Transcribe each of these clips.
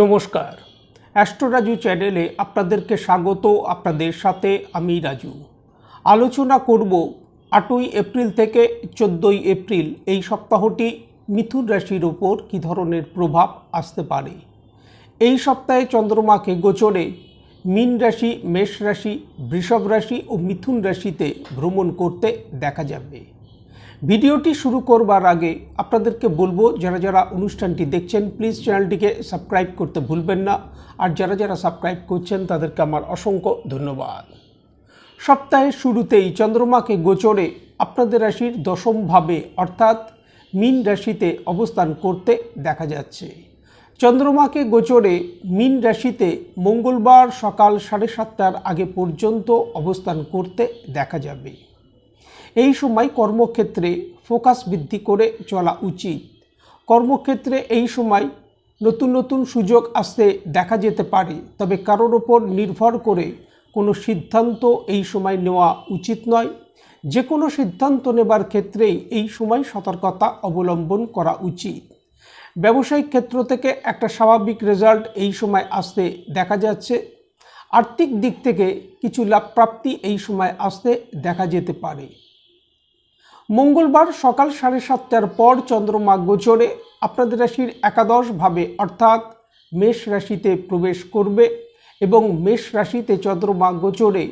নমস্কার, অ্যাস্ট্রো রাজু চ্যানেলে আপনাদেরকে স্বাগত। আপনাদের সাথে আমি রাজু। আলোচনা করব 8ই এপ্রিল থেকে 14ই এপ্রিল এই সপ্তাহটি মিথুন রাশির ওপর কী ধরনের প্রভাব আসতে পারে। এই সপ্তাহে চন্দ্রমাকে গোচরে মীন রাশি, মেষ রাশি, বৃষভ রাশি ও মিথুন রাশিতে ভ্রমণ করতে দেখা যাবে। ভিডিওটি শুরু করবার আগে আপনাদেরকে বলবো, যারা যারা অনুষ্ঠানটি দেখছেন প্লিজ চ্যানেলটিকে সাবস্ক্রাইব করতে ভুলবেন না। আর যারা যারা সাবস্ক্রাইব করছেন তাদেরকে আমার অসংখ্য ধন্যবাদ। সপ্তাহের শুরুতেই চন্দ্রমাকে গোচরে আপনাদের রাশির দশমভাবে অর্থাৎ মীন রাশিতে অবস্থান করতে দেখা যাচ্ছে। চন্দ্রমাকে গোচরে মীন রাশিতে মঙ্গলবার সকাল 7:30টার আগে পর্যন্ত অবস্থান করতে দেখা যাবে। এই সময় কর্মক্ষেত্রে ফোকাস বৃদ্ধি করে চলা উচিত। কর্মক্ষেত্রে এই সময় নতুন নতুন সুযোগ আসতে দেখা যেতে পারে, তবে কারোর ওপর নির্ভর করে কোনো সিদ্ধান্ত এই সময় নেওয়া উচিত নয়। যে কোনো সিদ্ধান্ত নেবার ক্ষেত্রেই এই সময় সতর্কতা অবলম্বন করা উচিত। ব্যবসায়িক ক্ষেত্র থেকে একটা স্বাভাবিক রেজাল্ট এই সময় আসতে দেখা যাচ্ছে। আর্থিক দিক থেকে কিছু লাভ প্রাপ্তি এই সময় আসতে দেখা যেতে পারে। মঙ্গলবার সকাল 7:30টার পর চন্দ্রমা গোচরে আপনাদের রাশির একাদশভাবে অর্থাৎ মেষ রাশিতে প্রবেশ করবে এবং মেষ রাশিতে চন্দ্রমা গোচরে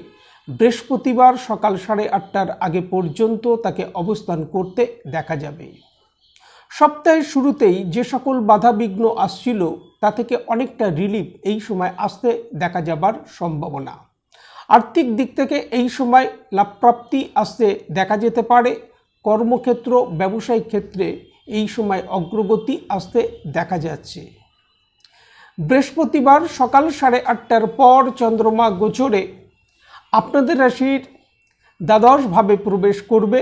বৃহস্পতিবার সকাল 8:30টার আগে পর্যন্ত তাকে অবস্থান করতে দেখা যাবে। সপ্তাহের শুরুতেই যে সকল বাধাবিঘ্ন আসছিল তা থেকে অনেকটা রিলিফ এই সময় আসতে দেখা যাবার সম্ভাবনা। আর্থিক দিক থেকে এই সময় লাভপ্রাপ্তি আসতে দেখা যেতে পারে। কর্মক্ষেত্র, ব্যবসায়িক ক্ষেত্রে এই সময় অগ্রগতি আসতে দেখা যাচ্ছে। বৃহস্পতিবার সকাল 8:30টার পর চন্দ্রমা গোচরে আপনাদের রাশির দ্বাদশভাবে প্রবেশ করবে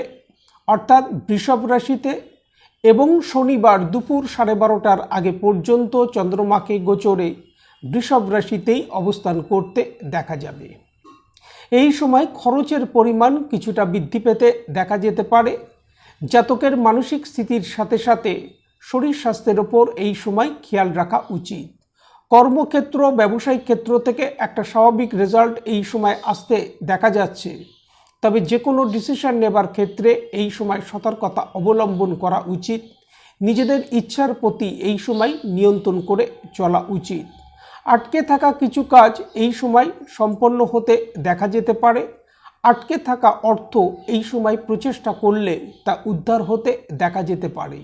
অর্থাৎ বৃষভ রাশিতে এবং শনিবার দুপুর 12:30টার আগে পর্যন্ত চন্দ্রমাকে গোচরে বৃষভ রাশিতেই অবস্থান করতে দেখা যাবে। এই সময় খরচের পরিমাণ কিছুটা বৃদ্ধি পেতে দেখা যেতে পারে। জাতকের মানসিক স্থিতির সাথে সাথে শরীর স্বাস্থ্যের ওপর এই সময় খেয়াল রাখা উচিত। কর্মক্ষেত্র, ব্যবসায়িক ক্ষেত্র থেকে একটা স্বাভাবিক রেজাল্ট এই সময় আসতে দেখা যাচ্ছে, তবে যে কোনো ডিসিশন নেবার ক্ষেত্রে এই সময় সতর্কতা অবলম্বন করা উচিত। নিজেদের ইচ্ছার প্রতি এই সময় নিয়ন্ত্রণ করে চলা উচিত। আটকে থাকা কিছু কাজ এই সময় সম্পন্ন হতে দেখা যেতে পারে। আটকে থাকা অর্থ এই সময় প্রচেষ্টা করলে তা উদ্ধার হতে দেখা যেতে পারে।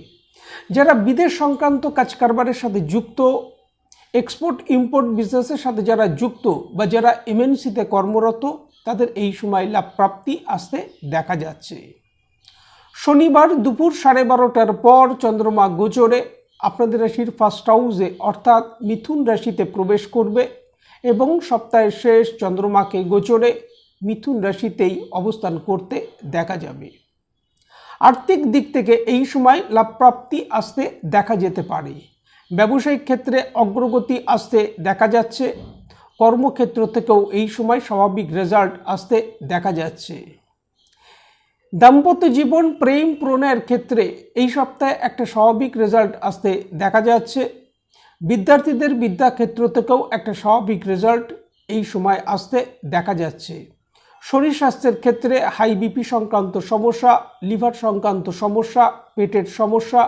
যারা বিদেশ সংক্রান্ত কাজ কারবারের সাথে যুক্ত, এক্সপোর্ট ইম্পোর্ট বিজনেসের সাথে যারা যুক্ত বা যারা এমএনসিতে কর্মরত, তাদের এই সময় লাভ প্রাপ্তি আসতে দেখা যাচ্ছে। শনিবার দুপুর 12:30টার পর চন্দ্রমা গোচরে আপনাদের রাশির ফার্স্ট হাউসে অর্থাৎ মিথুন রাশিতে প্রবেশ করবে এবং সপ্তাহের শেষ চন্দ্রমাকে গোচরে মিথুন রাশিতেই অবস্থান করতে দেখা যাবে। আর্থিক দিক থেকে এই সময় লাভপ্রাপ্তি আসতে দেখা যেতে পারে। ব্যবসায়িক ক্ষেত্রে অগ্রগতি আসতে দেখা যাচ্ছে। কর্মক্ষেত্র থেকেও এই সময় স্বাভাবিক রেজাল্ট আসতে দেখা যাচ্ছে। দাম্পত্য জীবন, প্রেম প্রণয়ের ক্ষেত্রে এই সপ্তাহে একটা স্বাভাবিক রেজাল্ট আসতে দেখা যাচ্ছে। বিদ্যার্থীদের বিদ্যাক্ষেত্র থেকেও একটা স্বাভাবিক রেজাল্ট এই সময় আসতে দেখা যাচ্ছে। শরীর স্বাস্থ্যের ক্ষেত্রে হাই বিপি সংক্রান্ত সমস্যা, লিভার সংক্রান্ত সমস্যা, পেটের সমস্যা,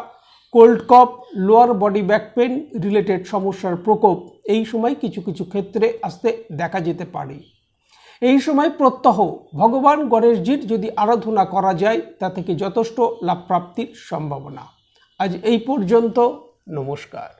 cold cough, lower body back pain related সমস্যার প্রকোপ এই সময় কিছু কিছু ক্ষেত্রে আসতে দেখা যেতে পারে। এই সময় প্রত্যহ ভগবান গণেশজির যদি আরাধনা করা যায় তা থেকে যথেষ্ট লাভ প্রাপ্তির সম্ভাবনা। আজ এই পর্যন্ত। নমস্কার।